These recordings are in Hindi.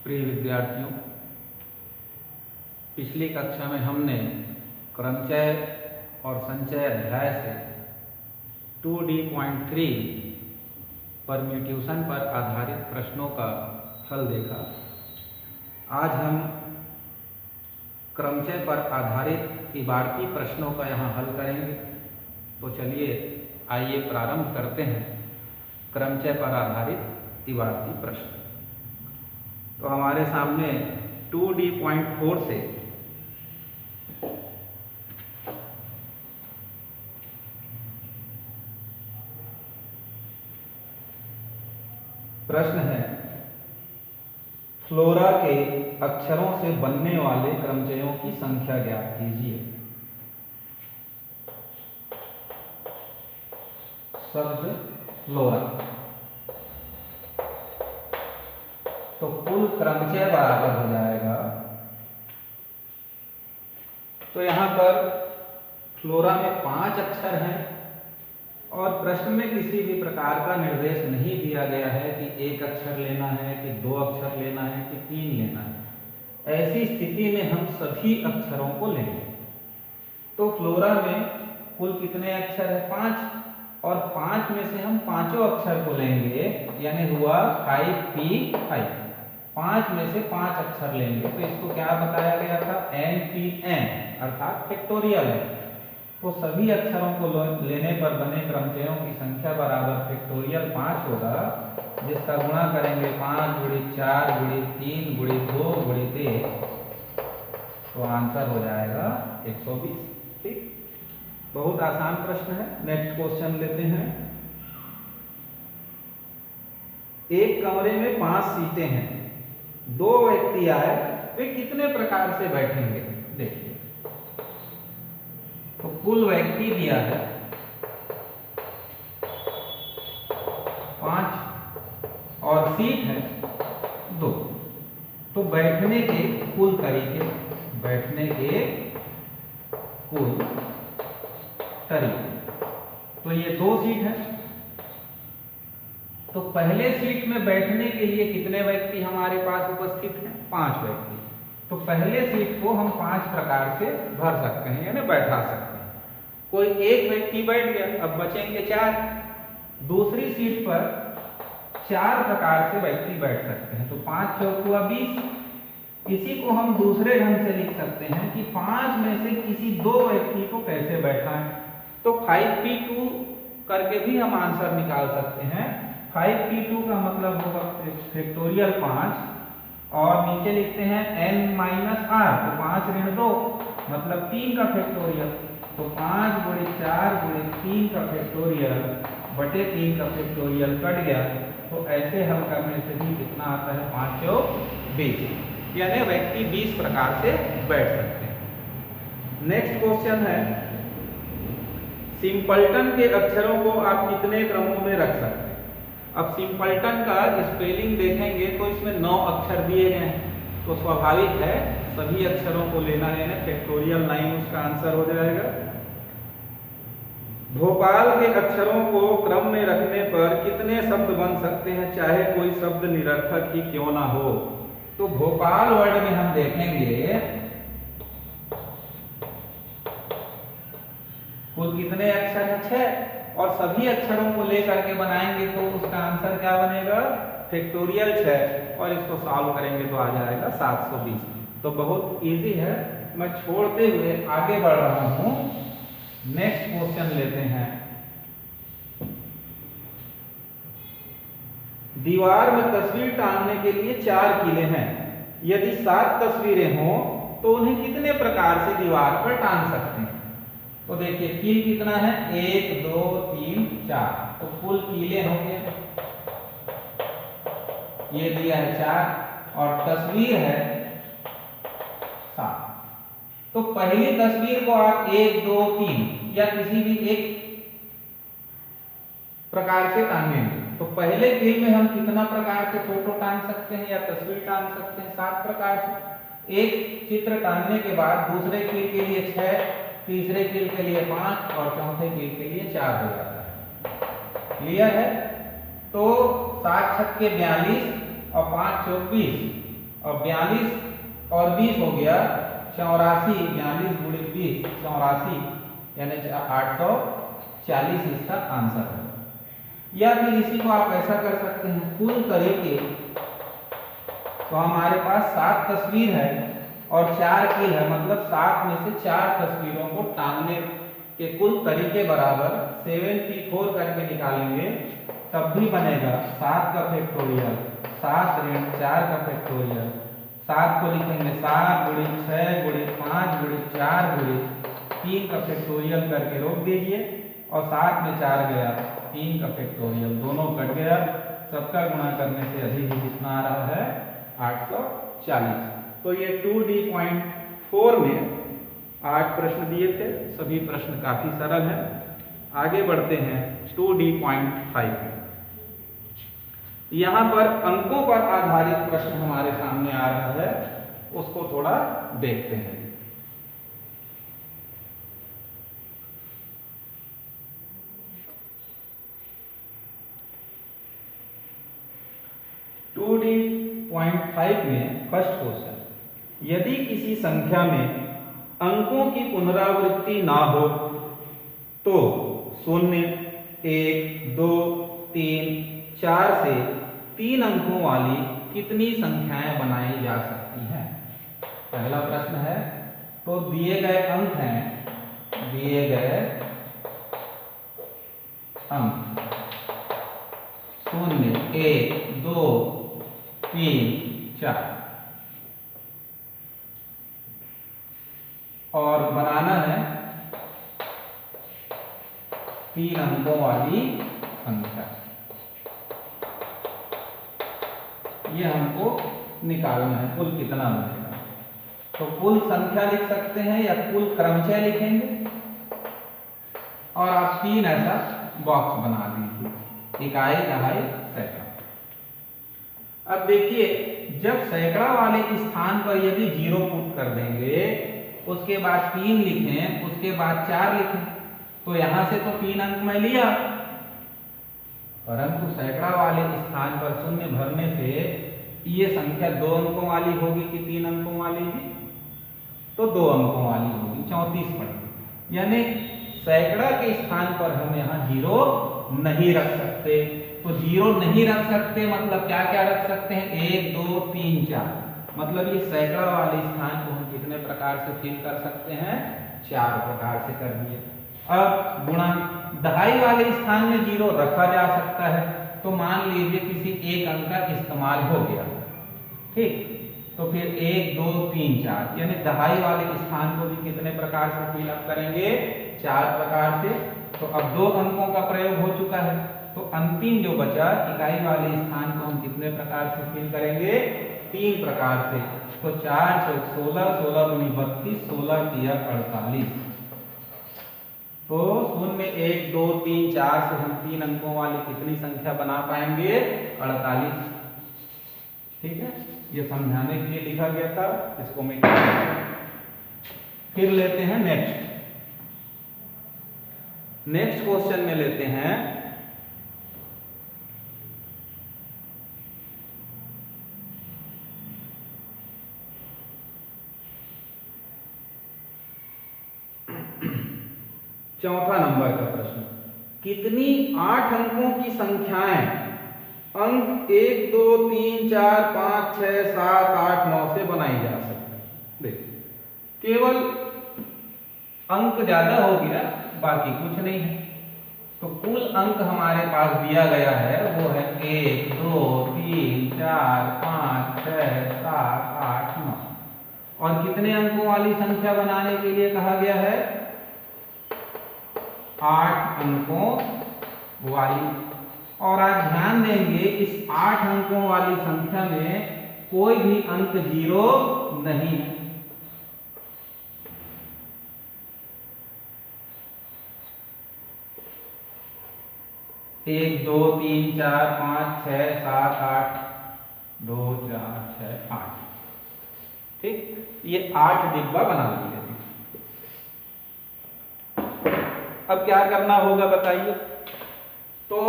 प्रिय विद्यार्थियों, पिछली कक्षा में हमने क्रमचय और संचय अध्याय से 2D.3 परम्यूटेशन पर आधारित प्रश्नों का हल देखा। आज हम क्रमचय पर आधारित इबारती प्रश्नों का यहाँ हल करेंगे। तो चलिए आइए प्रारंभ करते हैं क्रमचय पर आधारित इबारती प्रश्न। तो हमारे सामने 2D.4 से प्रश्न है, फ्लोरा के अक्षरों से बनने वाले क्रमचयों की संख्या ज्ञात कीजिए। शब्द फ्लोरा, तो कुल क्रमचय बराबर हो जाएगा। तो यहां पर फ्लोरा में 5 अक्षर हैं और प्रश्न में किसी भी प्रकार का निर्देश नहीं दिया गया है कि 1 अक्षर लेना है कि 2 अक्षर लेना है कि 3 लेना है। ऐसी स्थिति में हम सभी अक्षरों को लेंगे। तो फ्लोरा में कुल कितने अक्षर है? 5, और 5 में से हम पांचों अक्षर को लेंगे, यानी हुआ 5P5। 5 में से 5 अक्षर लेंगे। तो इसको क्या बताया गया था? NPN, अर्थात फैक्टोरियल है। तो सभी अक्षरों को लेने पर बने क्रमचयों की संख्या बराबर फैक्टोरियल 5 होगा, जिसका गुणा करेंगे 5 × 4 × 3 × 2 × 1, तो आंसर हो जाएगा 120। ठीक, बहुत आसान प्रश्न है। नेक्स्ट क्वेश्चन लेते हैं। एक कमरे में 5 सीटें हैं, 2 व्यक्ति आए, वे कितने प्रकार से बैठेंगे? देखिए, तो कुल व्यक्ति दिया है 5 और सीट है 2। तो बैठने के कुल तरीके, तो ये 2 सीट है। तो पहले सीट में बैठने के लिए कितने व्यक्ति हमारे पास उपस्थित हैं? 5 व्यक्ति। तो पहले सीट को हम 5 प्रकार से भर सकते हैं, यानी बैठा सकते हैं। कोई एक व्यक्ति बैठ गया, अब बचेंगे 4। दूसरी सीट पर 4 प्रकार से व्यक्ति बैठ सकते हैं। तो 5 × 4 = 20। इसी को हम दूसरे ढंग से लिख सकते हैं कि 5 में से किसी 2 व्यक्ति को कैसे बैठाएं। तो 5P2 करके भी हम आंसर निकाल सकते हैं। 5P2 का मतलब होगा फैक्टोरियल 5, और नीचे लिखते हैं n-r, तो 5 ऋण 2 मतलब 3 का फैक्टोरियल। तो 5 × 4 × 3 का फैक्टोरियल बटे 3 का फैक्टोरियल कट गया। तो ऐसे हल करने से भी कितना आता है? 5 × 20, यानी व्यक्ति 20 प्रकार से बैठ सकते हैं। नेक्स्ट क्वेश्चन है, सिंपल्टन के अक्षरों को आप कितने क्रमों में रख सकते हैं? अब सिंपल्टन का स्पेलिंग देखेंगे तो इसमें 9 अक्षर दिए गए हैं। तो स्वाभाविक है सभी अक्षरों को लेना है, फैक्टोरियल 9 उसका आंसर हो जाएगा। भोपाल के अक्षरों को क्रम में रखने पर कितने शब्द बन सकते हैं, चाहे कोई शब्द निरर्थक ही क्यों ना हो? तो भोपाल वर्ड में हम देखेंगे कुल कितने अक्षर हैं? 6, और सभी अक्षरों को लेकर के बनाएंगे तो उसका आंसर क्या बनेगा? फैक्टोरियल 6, और इसको सॉल्व करेंगे तो आ जाएगा 720। तो बहुत इजी है। मैं छोड़ते हुए आगे बढ़ रहा हूं। नेक्स्ट क्वेश्चन लेते हैं। दीवार में तस्वीर टांगने के लिए 4 कीले हैं। यदि 7 तस्वीरें हों तो उन्हें कितने प्रकार से दीवार पर टांग सकते हैं? तो देखिए, कील कितना है? 1 2 3 4, तो कुल कीले होंगे, ये दिया है 4, और तस्वीर है 7। तो पहली तस्वीर को आप 1 2 3 या किसी भी एक प्रकार से टांगेंगे। तो पहले कील में हम कितना प्रकार से फोटो टांग सकते हैं या तस्वीर टांग सकते हैं? 7 प्रकार से। एक चित्र टांगने के बाद दूसरे कील के लिए 6, तीसरे कील के लिए 5 और चौथे कील के लिए 4 हो जाता है। क्लियर है? तो 7 × 6 = 42 और 5 × 4 = 20, और 42 और 20 हो गया 84, 42 गुणित 20 84, यानी 840 इसका आंसर है। या फिर इसी को आप ऐसा कर सकते हैं, कुल तरीके तो हमारे पास 7 तस्वीर है और 4 कील है, मतलब 7 में से 4 तस्वीरों को टांगने के कुल तरीके बराबर 74 करके निकालेंगे तब भी बनेगा 7 का फैक्टोरियल 7 ऋण 4 का फैक्टोरियल। 7 को लिखेंगे 7 गुणित 6 गुणित 5 गुणित 4 गुणित 3 का फैक्टोरियल करके रोक दीजिए और 7 में 4 गया 3 का फैक्टोरियल, दोनों कट गया, सबका गुणा करने से अभी भी कितना आ रहा है 840। तो ये 2D.4 में 8 प्रश्न दिए थे, सभी प्रश्न काफी सरल हैं। आगे बढ़ते हैं 2D.5 में। यहाँ पर अंकों पर आधारित प्रश्न हमारे सामने आ रहा है, उसको थोड़ा देखते हैं। .5 में फर्स्ट क्वेश्चन, यदि किसी संख्या में अंकों की पुनरावृत्ति ना हो तो 0, 1, 2, 3, 4 से 3 अंकों वाली कितनी संख्याएं बनाई जा सकती हैं? पहला प्रश्न है, तो दिए गए अंक हैं, दिए गए अंक 0, 1, 2, 3, 4 और बनाना है 3 अंकों वाली संख्या। ये हमको निकालना है कुल कितना बनेगा। तो कुल संख्या लिख सकते हैं या कुल क्रमचय लिखेंगे और आप 3 ऐसा बॉक्स बना दीजिए, इकाई, दहाई, सैकड़ा। अब देखिए, जब सैकड़ा वाले स्थान पर यदि 0 पुट कर देंगे, उसके बाद 3 लिखें, उसके बाद 4 लिखें, तो यहां से तो 3 अंक मैं लिया, परंतु सैकड़ा वाले स्थान पर 0 भरने से ये संख्या 2 अंकों वाली होगी कि 3 अंकों वाली जी? तो 2 अंकों वाली होगी, 34 पड़ेगी। यानी सैकड़ा के स्थान पर हम यहाँ 0 नहीं रख सकते। तो 0 नहीं रख सकते मतलब क्या क्या रख सकते हैं? 1, 2, 3, 4। मतलब ये सैकड़ा वाले स्थान को हम कितने प्रकार से फिल कर सकते हैं? 4 प्रकार से कर दिए। अब गुणा दहाई वाले स्थान में 0 रखा जा सकता है, तो मान लीजिए किसी एक अंक का इस्तेमाल हो गया, ठीक, तो फिर 1, 2, 3, 4, यानी दहाई वाले स्थान को भी कितने प्रकार से फिल अप करेंगे? 4 प्रकार से। तो अब 2 अंकों का प्रयोग हो चुका है, तो अंतिम जो बचा इकाई वाले स्थान को हम कितने प्रकार से फिल करेंगे? 3 प्रकार से। तो 4 चौक 16, 16 दूनी 32, 16 किया 48। तो 0, 1, 2, 3, 4 से हम 3 अंकों वाली कितनी संख्या बना पाएंगे? 48। ठीक है, ये समझाने के लिए लिखा गया था, इसको मैं फिर लेते हैं नेक्स्ट क्वेश्चन में लेते हैं चौथा नंबर का प्रश्न। कितनी 8 अंकों की संख्याएं अंक 1, 2, 3, 4, 5, 6, 7, 8, 9 से बनाई जा सकती है? देखिए, केवल अंक ज्यादा हो गया, बाकी कुछ नहीं है। तो कुल अंक हमारे पास दिया गया है, वो है 1, 2, 3, 4, 5, 6, 7, 8, 9। और कितने अंकों वाली संख्या बनाने के लिए कहा गया है? 8 अंकों वाली। और आज ध्यान देंगे, इस 8 अंकों वाली संख्या में कोई भी अंक 0 नहीं है। एक, 2, 3, 4, 5, 6, 7, 8, 2, 4, 6, 8। ठीक, ये 8 डिब्बा बना लिए। अब क्या करना होगा बताइए? तो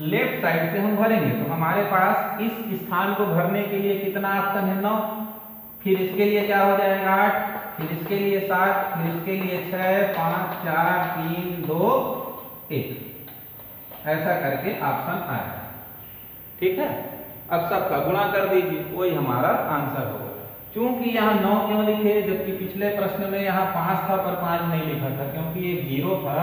लेफ्ट साइड से हम भरेंगे। तो हमारे पास इस स्थान को भरने के लिए कितना ऑप्शन है? 9। फिर इसके लिए क्या हो जाएगा? 8, फिर इसके लिए 7, फिर इसके लिए 6, 5, 4, 3, 2, 1, ऐसा करके ऑप्शन आया। ठीक है, अब सबका गुणा कर दीजिए, वही हमारा आंसर होगा। चूंकि यहाँ 9 क्यों लिखे, जबकि पिछले प्रश्न में यहाँ 5 था पर 5 नहीं लिखा था, क्योंकि ये 0 था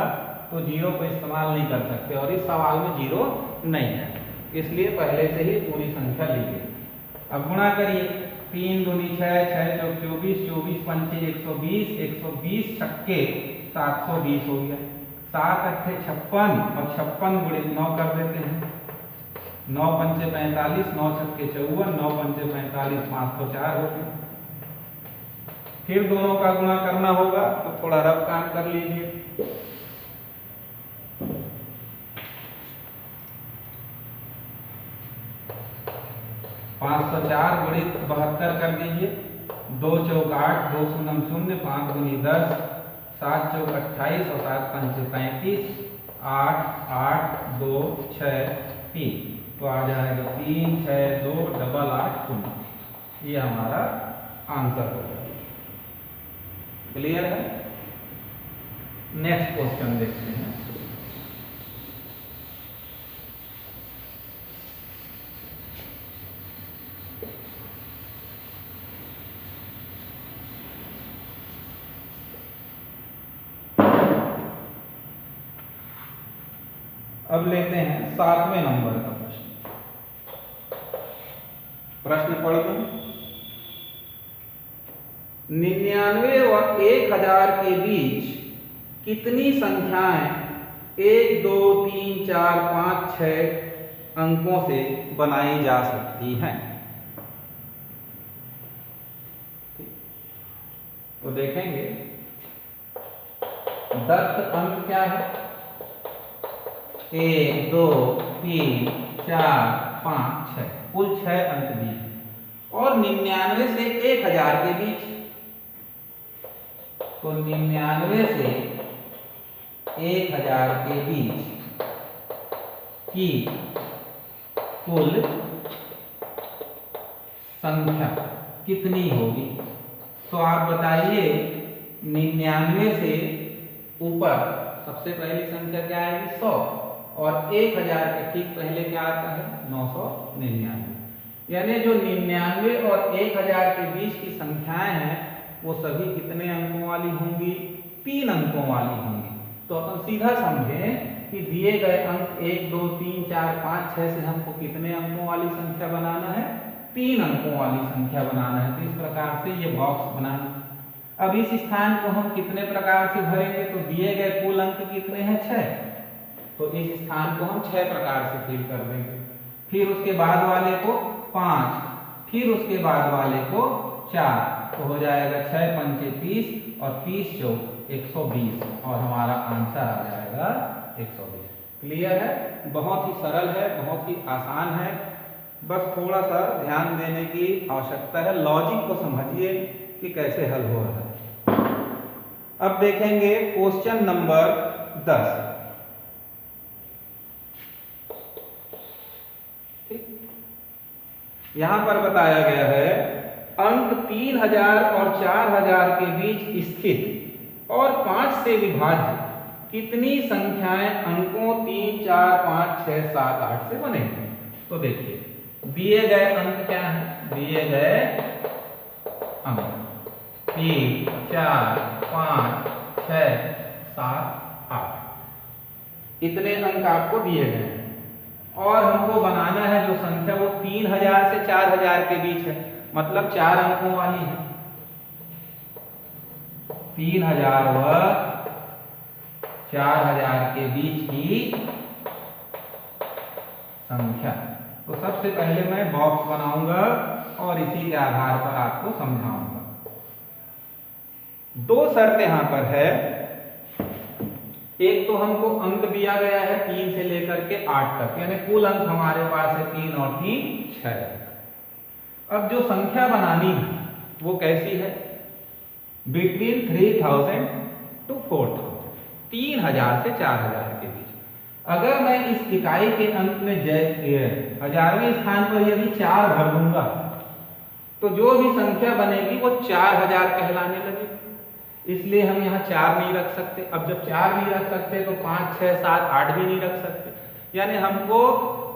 तो 0 को इस्तेमाल नहीं कर सकते और इस सवाल में 0 नहीं है, इसलिए पहले से ही पूरी संख्या ली गई। अब गुणा करिए, 3 दूनी 6, 6 चौक 24, 24 पंचे 120, 120 छक्के 720 हो गया। 7 अट्ठे 56 और 56 गुणित 9 कर देते हैं। 9 पंचे 45, 9 छक्के 54, 9 पंचे 45, 504 हो गया। फिर दोनों का गुणा करना होगा तो थोड़ा रफ काम कर लीजिए। 504 गुणित 72 कर दीजिए। 2 चौक 8, 2 शून्य 0, 5 दूनी 10, 7 चौक 28 और 7 पंचे 35, 8, 8, 2, 6, 3, तो आ जाएगा 3, 6, 2, डबल 8 0। ये हमारा आंसर होगा। क्लियर है? नेक्स्ट क्वेश्चन देखते हैं। अब लेते हैं 7वें नंबर का प्रश्न। प्रश्न पढ़ दूं। 99 व 1000 के बीच कितनी संख्याएं 1, 2, 3, 4, 5, 6 अंकों से बनाई जा सकती हैं? तो देखेंगे दत्त अंक क्या है? 1, 2, 3, 4, 5, 6, कुल 6 अंक दिए और 99 से 1000 के बीच, तो 99 से 1000 के बीच की कुल संख्या कितनी होगी? तो आप बताइए, 99 से ऊपर सबसे पहली संख्या क्या आएगी? 100, और 1000 के ठीक पहले क्या आता है? 999। यानी जो 99 और 1000 के बीच की संख्याएं हैं वो सभी कितने अंकों वाली होंगी? 3 अंकों वाली होंगी। तो अपन सीधा समझें कि दिए गए अंक 1, 2, 3, 4, 5, 6 से हमको कितने अंकों वाली संख्या बनाना है? 3 अंकों वाली संख्या बनाना है। तो इस प्रकार से ये बॉक्स बनाना। अब इस स्थान को हम कितने प्रकार से भरेंगे? तो दिए गए कुल अंक कितने हैं? 6, तो इस स्थान को हम 6 प्रकार से फिल कर देंगे। फिर उसके बाद वाले को 5, फिर उसके बाद वाले को 4, तो हो जाएगा 6 पंचे 30 और 30 चौक 120 और हमारा आंसर आ जाएगा 120। क्लियर है? बहुत ही सरल है, बहुत ही आसान है, बस थोड़ा सा ध्यान देने की आवश्यकता है। लॉजिक को समझिए कि कैसे हल हो रहा है। अब देखेंगे क्वेश्चन नंबर 10। यहां पर बताया गया है अंक 3000 और 4000 के बीच स्थित और 5 से विभाज्य कितनी संख्याएं अंकों 3, 4, 5, 6, 7, 8 से बनेंगे? तो देखिए दिए गए अंक क्या है? दिए गए अंक 3, 4, 5, 6, 7, 8 इतने अंक आपको दिए गए हैं और हमको बनाना है जो संख्या वो 3000 से 4000 के बीच है, मतलब 4 अंकों वाली है। 3000 व 4000 के बीच की संख्या। तो सबसे पहले मैं बॉक्स बनाऊंगा और इसी के आधार पर आपको समझाऊंगा। 2 शर्त यहां पर है। एक तो हमको अंक दिया गया है 3 से लेकर के 8 तक, यानी कुल अंक हमारे पास है 3 और 3 6। अब जो संख्या बनानी है वो कैसी है? बिटवीन 3000 टू 4000, 3000 से 4000 के बीच। अगर मैं इस इकाई के अंक में हजारवें स्थान पर यदि 4 भर दूंगा तो जो भी संख्या बनेगी वो 4000 कहलाने लगेगी। इसलिए हम यहाँ 4 नहीं रख सकते। अब जब 4 नहीं रख सकते तो 5, 6, 7, 8 भी नहीं रख सकते। यानी हमको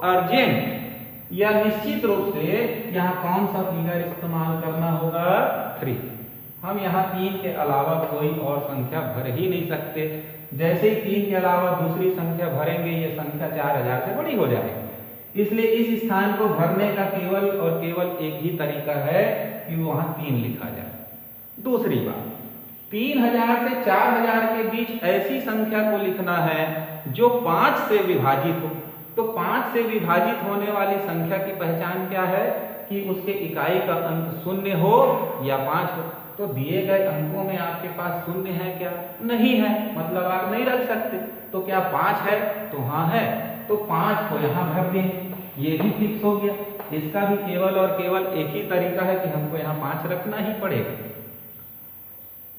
अर्जेंट या निश्चित रूप से यहाँ कौन सा फिगर इस्तेमाल करना होगा? 3। हम यहाँ 3 के अलावा कोई और संख्या भर ही नहीं सकते। जैसे ही 3 के अलावा दूसरी संख्या भरेंगे ये संख्या 4000 से बड़ी हो जाएगी। इसलिए इस स्थान को भरने का केवल और केवल एक ही तरीका है कि वहां 3 लिखा जाए। दूसरी बात, 3000 से 4000 के बीच ऐसी संख्या को लिखना है जो 5 से विभाजित हो। तो 5 से विभाजित होने वाली संख्या की पहचान क्या है? कि उसके इकाई का अंक 0 हो या 5 हो। तो दिए गए अंकों में आपके पास 0 है क्या? नहीं है, मतलब आप नहीं रख सकते। तो क्या 5 है? तो हाँ है, तो 5 को यहाँ भर देंगे। ये भी फिक्स हो गया। इसका भी केवल और केवल एक ही तरीका है कि हमको यहाँ 5 रखना ही पड़ेगा।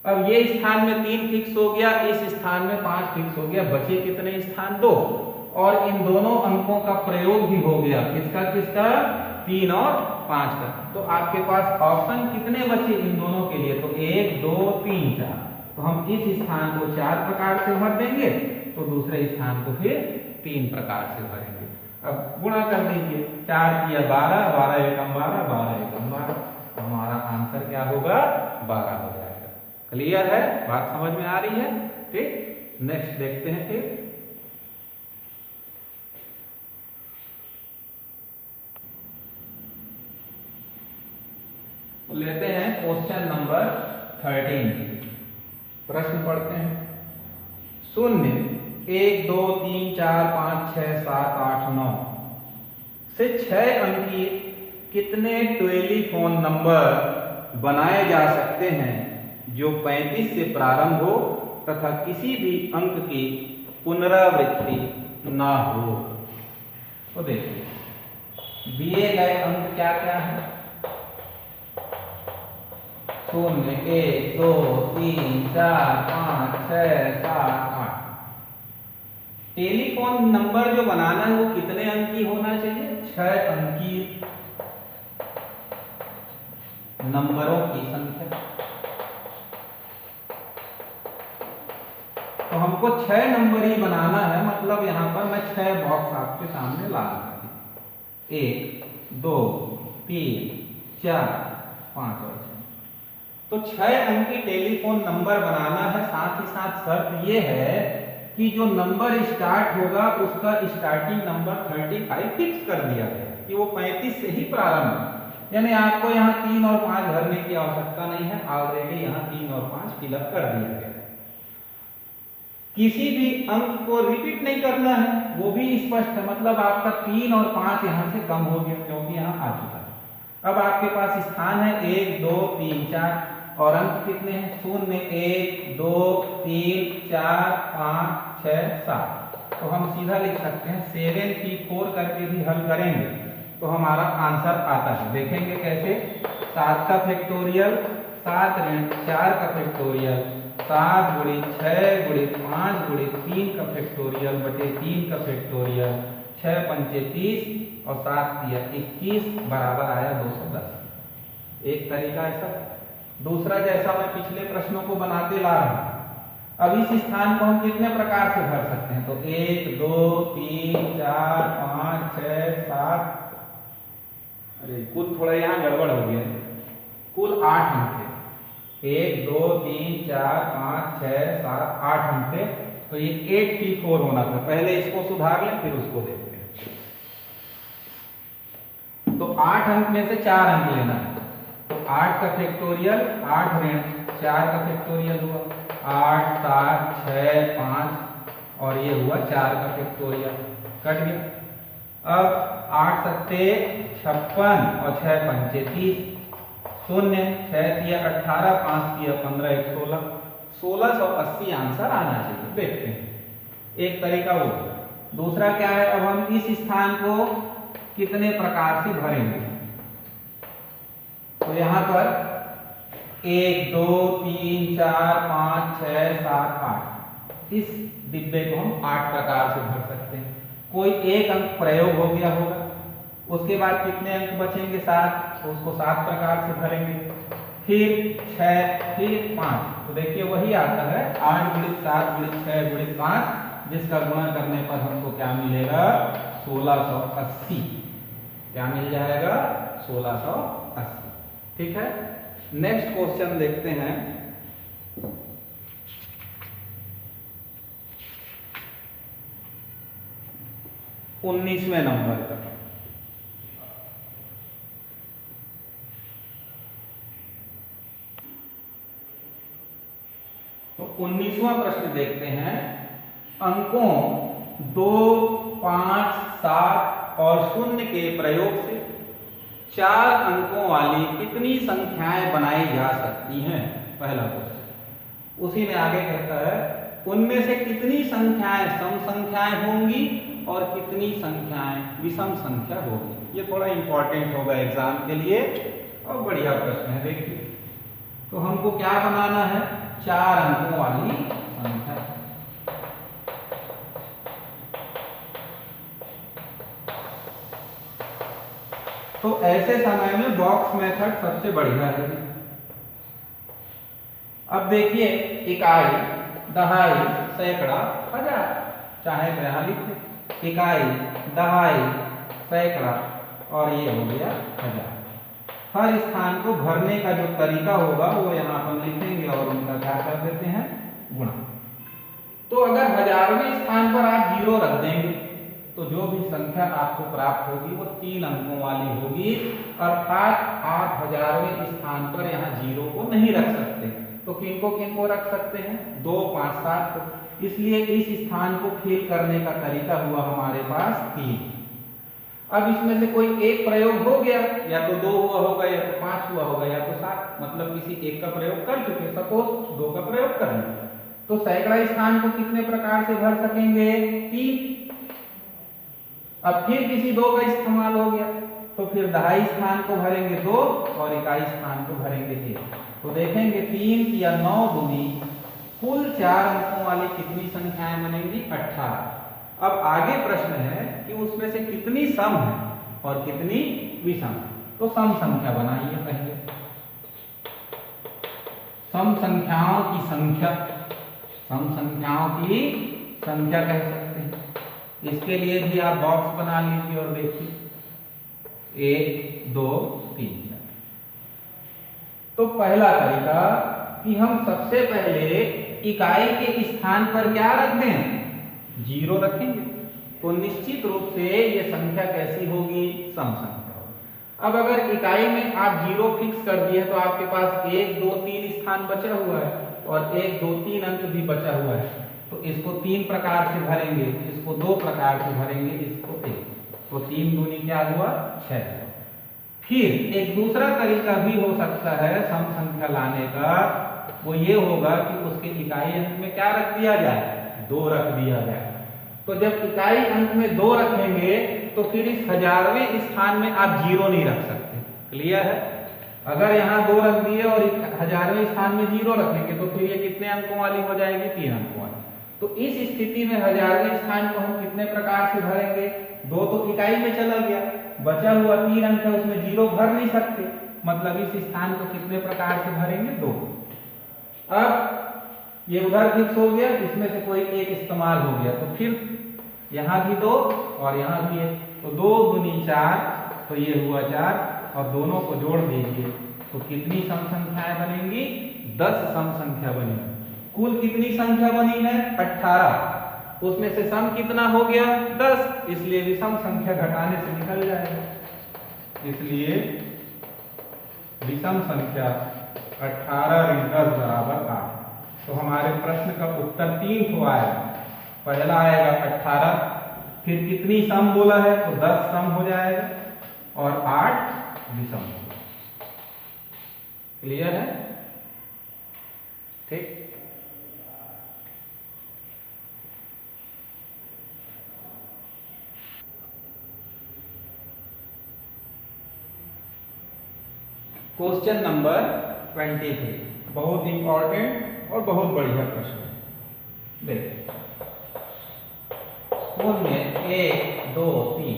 अब ये स्थान में 3 फिक्स हो गया, इस स्थान में 5 फिक्स हो गया, बचे कितने स्थान? 2। और इन दोनों अंकों का प्रयोग भी हो गया। किसका किसका? 3 और 5 का। तो आपके पास ऑप्शन कितने बचे इन दोनों के लिए? तो 1, 2, 3, 4। तो हम इस स्थान को 4 प्रकार से भर देंगे, तो दूसरे स्थान को फिर 3 प्रकार से भरेंगे। अब गुणा कर दीजिए, 4 किया 12, 12 एकम 12, 12 एकम 12। तो हमारा आंसर क्या होगा? 12 हो जाएगा। क्लियर है? बात समझ में आ रही है? ठीक, नेक्स्ट देखते हैं फिर। लेते हैं क्वेश्चन नंबर 13। प्रश्न पढ़ते हैं। 0, 1, 2, 3, 4, 5, 6, 7, 8, 9 से 6 अंकी कितने टेलीफोन नंबर बनाए जा सकते हैं जो 35 से प्रारंभ हो तथा किसी भी अंक की पुनरावृत्ति ना हो? तो देखिए, दिए गए अंक क्या क्या है? 0, 1, 2, 3, 4, 5, 6, 7, 8। टेलीफोन नंबर जो बनाना है वो कितने अंकी होना चाहिए? 6 अंकी नंबरों की संख्या। तो हमको 6 नंबर ही बनाना है, मतलब यहां पर मैं 6 बॉक्स आपके सामने ला रहा हूं। 1, 2, 3, 4, 5 और 6। तो 6 अंकी टेलीफोन नंबर बनाना है। साथ ही साथ शर्त यह है कि जो नंबर स्टार्ट होगा उसका स्टार्टिंग नंबर 35 फिक्स कर दिया गया कि वो 35 से ही प्रारंभ है। यानी आपको यहाँ 3 और 5 भरने की आवश्यकता नहीं है, ऑलरेडी यहाँ 3 और 5 फिलअप कर दिया गया है। किसी भी अंक को रिपीट नहीं करना है, वो भी स्पष्ट है। मतलब आपका 3 और 5 यहाँ से कम हो गया क्योंकि यहाँ आ चुका है। अब आपके पास स्थान है 1, 2, 3, 4 और अंक कितने हैं? 0, 1, 2, 3, 4, 5, 6, 7। तो हम सीधा लिख सकते हैं 7 की 4 करके भी हल करेंगे तो हमारा आंसर आता है। देखेंगे कैसे? 7 का फैक्टोरियल, 7 ऋण 4 का फैक्टोरियल, 7 गुणे 6 गुणे 5 गुणे 3 का फैक्टोरियल बटे 3 का फैक्टोरियल, 6 पंचे 30 और 7 दिया 21 बराबर आया 210। एक तरीका ऐसा। दूसरा, जैसा मैं पिछले प्रश्नों को बनाते ला रहा हूं, अब इस स्थान को हम कितने प्रकार से भर सकते हैं? तो 1, 2, 3, 4, 5, 6, 7। अरे कुल थोड़ा यहाँ गड़बड़ हो गया। कुल 8 अंक थे। 1, 2, 3, 4, 5, 6, 7, 8 अंक थे। तो ये 8 की 4 होना था। पहले इसको सुधार लें फिर उसको देखते हैं। तो 8 अंक में से 4 अंक लेना है। तो 8 का फैक्टोरियल, 8 ऋण 4 का फैक्टोरियल हुआ 8, 7, 6, 5 और ये हुआ 4 का फैक्टोरियल, कट गया। अब 8 सत्ते 56 और 6 पंचे 30, 0, 6 दिया 18, 5 दिया 15, 1 16, 1680 आंसर आना चाहिए। देखते हैं, एक तरीका वो। दूसरा क्या है? अब हम इस स्थान को कितने प्रकार से भरेंगे? तो यहां पर 1, 2, 3, 4, 5, 6, 7, 8 इस डिब्बे को हम 8 प्रकार से भर सकते हैं। कोई एक अंक प्रयोग हो गया होगा, उसके बाद कितने अंक बचेंगे 7, तो उसको 7 प्रकार से भरेंगे, फिर 6, फिर 5। तो देखिए वही आता है 8 गुणित 7 गुणित 6 गुणित 5, जिसका गुणा करने पर हमको क्या मिलेगा 1680। क्या मिल जाएगा 1680। ठीक है, नेक्स्ट क्वेश्चन देखते हैं। 19वें नंबर का। तो 19वां प्रश्न देखते हैं। अंकों 2, 5, 7 और 0 के प्रयोग से 4 अंकों वाली कितनी संख्याएं बनाई जा सकती हैं? पहला क्वेश्चन। उसी में आगे कहता है उनमें से कितनी संख्याएं सम संख्याएं होंगी और कितनी संख्याएं विषम संख्या होगी। ये थोड़ा इंपॉर्टेंट होगा एग्जाम के लिए और बढ़िया प्रश्न है। देखिए, तो हमको क्या बनाना है 4 अंकों वाली संख्या। तो ऐसे समय में बॉक्स मेथड सबसे बढ़िया है। अब देखिए इकाई, दहाई, सैकड़ा, हजार, चाहे तो यहां लिख दे इकाई, दहाई, सैकड़ा और ये हो गया हजार। हर स्थान को भरने का जो तरीका होगा वो यहाँ पर लिखेंगे और उनका क्या कर देते हैं गुणा। तो अगर 1000वें स्थान पर आप 0 रख देंगे तो जो भी संख्या आपको प्राप्त होगी वो 3 अंकों वाली होगी, अर्थात आप 1000वें स्थान पर यहाँ 0 को नहीं रख सकते। तो किनको रख सकते हैं 2, 5, 7 को। इसलिए इस स्थान को फिल करने का तरीका हुआ हमारे पास 3। अब इसमें से कोई एक प्रयोग हो गया, या तो 2 हुआ होगा, या तो 5 हुआ होगा, या तो 7, मतलब किसी एक का प्रयोग कर चुके। सपोज 2 का प्रयोग करेंगे तो सैकड़ा स्थान को कितने प्रकार से भर सकेंगे 3। अब फिर किसी 2 का इस्तेमाल हो गया तो फिर दहाई स्थान को भरेंगे 2 और इकाई स्थान को भरेंगे 1। तो देखेंगे 3 या 9 दूनी कुल 4 अंकों वाली कितनी संख्याएं बनेंगी 18। अब आगे प्रश्न है कि उसमें से कितनी सम है और कितनी विषम। तो सम संख्या बनाइए पहले। सम संख्याओं की संख्या, सम संख्याओं की संख्या कह सकते हैं। इसके लिए भी आप बॉक्स बना लीजिए और देखिए 1, 2, 3, 4। तो पहला तरीका कि हम सबसे पहले इकाई के स्थान पर क्या रख दें 0 रखेंगे, तो निश्चित रूप से ये संख्या कैसी होगी सम संख्या होगी। अब अगर इकाई में आप 0 फिक्स कर दिए तो आपके पास 1, 2, 3 स्थान बचा हुआ है और 1, 2, 3 अंक भी बचा हुआ है। तो इसको 3 प्रकार से भरेंगे, इसको 2 प्रकार से भरेंगे, इसको 1। तो 3 दूनी क्या हुआ 6। फिर एक दूसरा तरीका भी हो सकता है सम संख्या लाने का, वो ये होगा कि उसके इकाई अंक में क्या रख दिया जाए 2 रख दिया जाए। तो जब इकाई अंक में 2 रखेंगे तो फिर इस 1000वें स्थान में आप 0 नहीं रख सकते। क्लियर है? अगर यहाँ 2 रख दिए और 1000वें स्थान में 0 रखेंगे तो फिर ये कितने अंकों वाली हो जाएगी 3 अंकों वाली। तो इस स्थिति में 1000वें स्थान को हम कितने प्रकार से भरेंगे 2 तो इकाई में चला गया, बचा हुआ 3 अंक है उसमें 0 भर नहीं सकते, मतलब इस स्थान को कितने प्रकार से भरेंगे 2। अब ये उधर फिक्स हो गया, इसमें से कोई एक इस्तेमाल हो गया तो फिर यहाँ भी 2 और यहाँ भी 1। तो 2 दूनी 4, तो ये हुआ 4 और दोनों को जोड़ दीजिए तो कितनी सम संख्याएं बनेंगी 10 सम संख्या बनेगी। कुल कितनी संख्या बनी है 18, उसमें से सम कितना हो गया 10, इसलिए विषम संख्या घटाने से निकल जाएगा। इसलिए विषम संख्या 18 × 10 बराबर 8। तो हमारे प्रश्न का उत्तर 3 ठो आएगा। पहला आएगा 18, फिर कितनी सम बोला है तो 10 सम हो जाएगा और 8 विषम। क्लियर है? ठीक। क्वेश्चन नंबर 23, बहुत इंपॉर्टेंट और बहुत बढ़िया प्रश्न है। देखिए, शून्य 1 2 3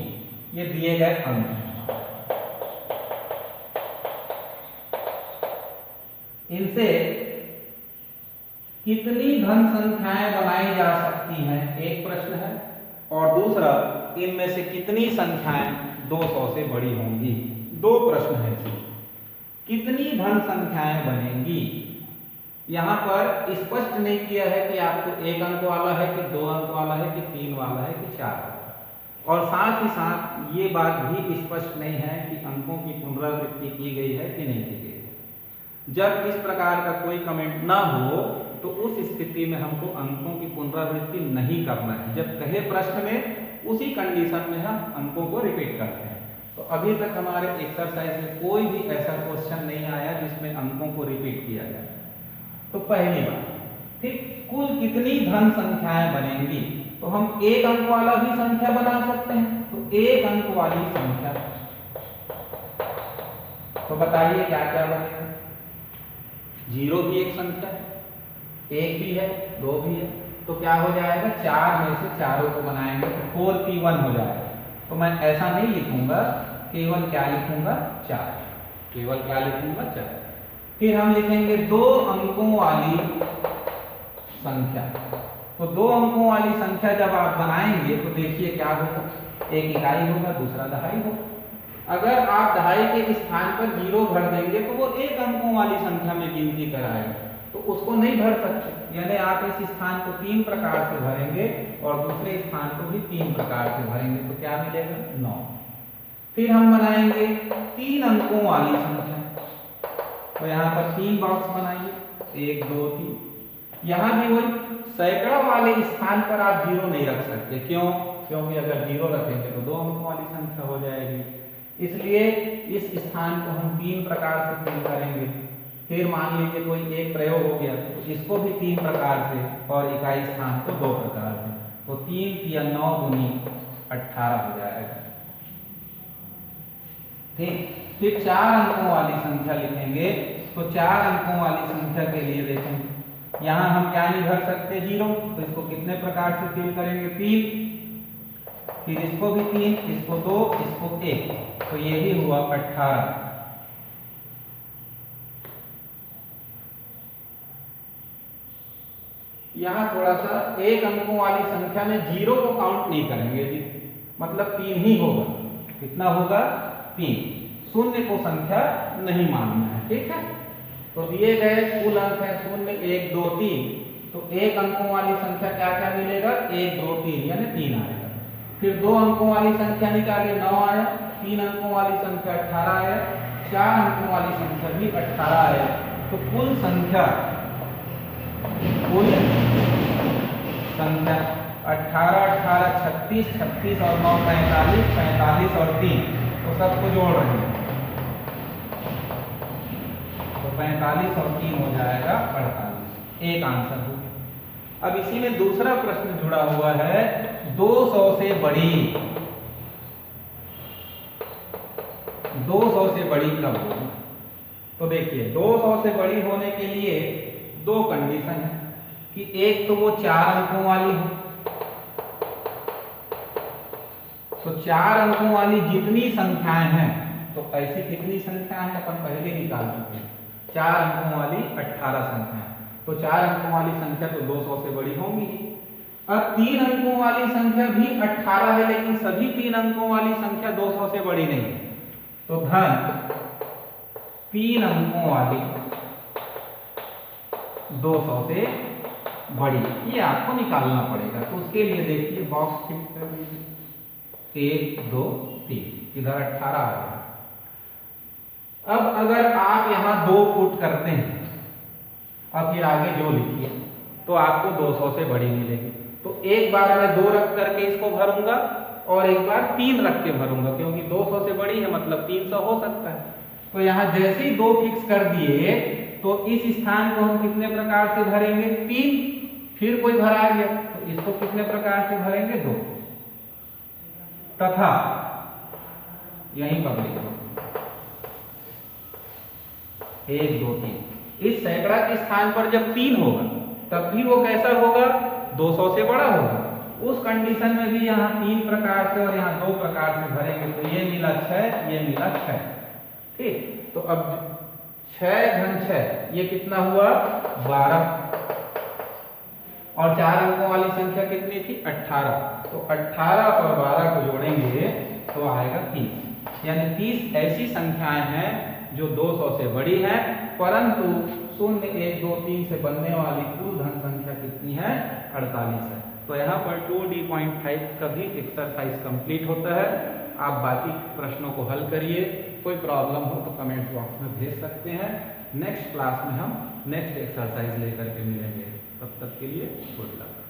ये दिए गए अंक। इनसे कितनी धन संख्याएं बनाई जा सकती हैं, एक प्रश्न है। और दूसरा, इनमें से कितनी संख्याएं 200 से बड़ी होंगी, दो प्रश्न है इसमें। कितनी धन संख्याएं बनेंगी, यहां पर स्पष्ट नहीं किया है कि आपको 1 अंक वाला है कि 2 अंक वाला है कि 3 वाला है कि 4। और साथ ही साथ ये बात भी स्पष्ट नहीं है कि अंकों की पुनरावृत्ति की गई है कि नहीं की गई है। जब इस प्रकार का कोई कमेंट ना हो तो उस स्थिति में हमको अंकों की पुनरावृत्ति नहीं करना है। जब कहे प्रश्न में उसी कंडीशन में हम अंकों को रिपीट करते हैं। तो अभी तक हमारे एक्सरसाइज में कोई भी ऐसा क्वेश्चन नहीं आया जिसमें अंकों को रिपीट किया जाए। तो पहली बात, ठीक, कुल कितनी धन संख्याएं बनेंगी, तो हम 1 अंक वाला भी संख्या बना सकते हैं। तो 1 अंक वाली संख्या, तो बताइए क्या क्या बनेगा। 0 भी एक संख्या है, 1 भी है, 2 भी है, तो क्या हो जाएगा, 4 में से चारों को बनाएंगे तो 4p1 हो जाएगा। तो मैं ऐसा नहीं लिखूंगा, केवल क्या लिखूंगा, 4, केवल क्या लिखूंगा, 4। फिर हम लिखेंगे 2 अंकों वाली संख्या। तो 2 अंकों वाली संख्या जब आप बनाएंगे तो देखिए क्या होगा, एक इकाई होगा, दूसरा दहाई होगा। अगर आप दहाई के स्थान पर 0 भर देंगे तो वो 1 अंकों वाली संख्या में गिनती कराएगा, तो उसको नहीं भर सकते। यानी आप इस स्थान को 3 प्रकार से भरेंगे और दूसरे स्थान को भी 3 प्रकार से भरेंगे, तो क्या मिलेगा, 9। फिर हम बनाएंगे 3 अंकों वाली संख्या। तो यहाँ पर 3 बॉक्स बनाइए, 1 2 3। यहाँ भी वही सैकड़ा वाले स्थान पर आप 0 नहीं रख सकते। क्यों? क्योंकि अगर 0 रखेंगे तो 2 अंकों वाली संख्या हो जाएगी। इसलिए इस स्थान को हम 3 प्रकार से फिल करेंगे। फिर मान लीजिए कोई एक प्रयोग हो गया तो इसको भी 3 प्रकार से और इकाई स्थान को 2 प्रकार से। तो 3 या 9 दूनी 18 हो जाएगा। ठीक, फिर 4 अंकों वाली संख्या लिखेंगे। तो 4 अंकों वाली संख्या के लिए देखें, यहाँ हम क्या नहीं भर सकते, 0, तो इसको कितने प्रकार से फिल करेंगे, 3। फिर इसको भी 3, इसको 2, इसको 1, तो ये भी हुआ 18। यहाँ थोड़ा सा 1 अंकों वाली संख्या में 0 को काउंट नहीं करेंगे जी, मतलब 3 ही होगा। कितना होगा, 3। शून्य को संख्या नहीं मानना है, ठीक है। तो दिए गए कुल अंक है 0 1 2 3। तो 1 अंकों वाली संख्या क्या क्या मिलेगा, 1 2 3 यानी 3 आएगा। फिर 2 अंकों वाली संख्या निकाले, 9 आया। 3 अंकों वाली संख्या 18 आया। 4 अंकों वाली संख्या भी 18 आया। तो कुल संख्या 18 18 36 36 और 9 45 45 और 3, तो सबको जोड़ रहे हैं तो 45 और 3 हो जाएगा 48। एक आंसर हो गया। अब इसी में दूसरा प्रश्न जुड़ा हुआ है, 200 से बड़ी, 200 से बड़ी कब होगी। तो देखिए 200 से बड़ी होने के लिए 2 कंडीशन है कि एक तो वो 4 अंकों वाली हो। तो 4 अंकों वाली जितनी संख्याएं हैं, तो ऐसी कितनी संख्याएं हैं अपन पहले निकाल चुके हैं, 4 अंकों वाली 18 संख्याएं। तो 4 अंकों वाली संख्या तो 200 से बड़ी होंगी। अब 3 अंकों वाली संख्या भी 18 है, लेकिन सभी 3 अंकों वाली संख्या 200 से बड़ी नहीं है। तो धन 3 अंकों वाली 200 से बड़ी, ये आपको निकालना पड़ेगा। तो उसके लिए देखिए बॉक्स फिट कर दीजिए, 1 2 3, इधर 18 आ गया। अब अगर आप यहाँ 2 फुट करते हैं, अब फिर आगे जो लिखिए, तो आपको 200 से बड़ी मिलेगी। तो एक बार मैं 2 रख करके इसको भरूंगा और एक बार 3 रख के भरूंगा, क्योंकि 200 से बड़ी है मतलब 300 हो सकता है। तो यहाँ जैसे ही 2 फिक्स कर दिए, तो इस स्थान को हम कितने प्रकार से भरेंगे, 3। फिर कोई भरा गया तो इसको कितने प्रकार से भरेंगे, 2। तथा यहीं पर लिखो 1 2 3। इस सैकड़ा के स्थान पर जब 3 होगा तब भी वो कैसा होगा, 200 से बड़ा होगा। उस कंडीशन में भी यहाँ 3 प्रकार से और यहाँ 2 प्रकार से भरेंगे, तो ये मिला 6, ये मिला 6। ठीक, तो अब 6 घन 6 ये कितना हुआ 12, और 4 अंकों वाली संख्या कितनी थी 18, तो 18 और 12 को जोड़ेंगे तो आएगा 30। यानी 30 ऐसी संख्याएं हैं जो 200 से बड़ी हैं, परंतु 0, 1, 2, 3 से बनने वाली कुल धन संख्या कितनी है 48 है। तो यहाँ पर 2D.5 का भी एक्सरसाइज कंप्लीट होता है। आप बाकी प्रश्नों को हल करिए, कोई प्रॉब्लम हो तो कमेंट बॉक्स में भेज सकते हैं। नेक्स्ट क्लास में हम नेक्स्ट एक्सरसाइज लेकर के मिलेंगे, तब तक के लिए गुड लक।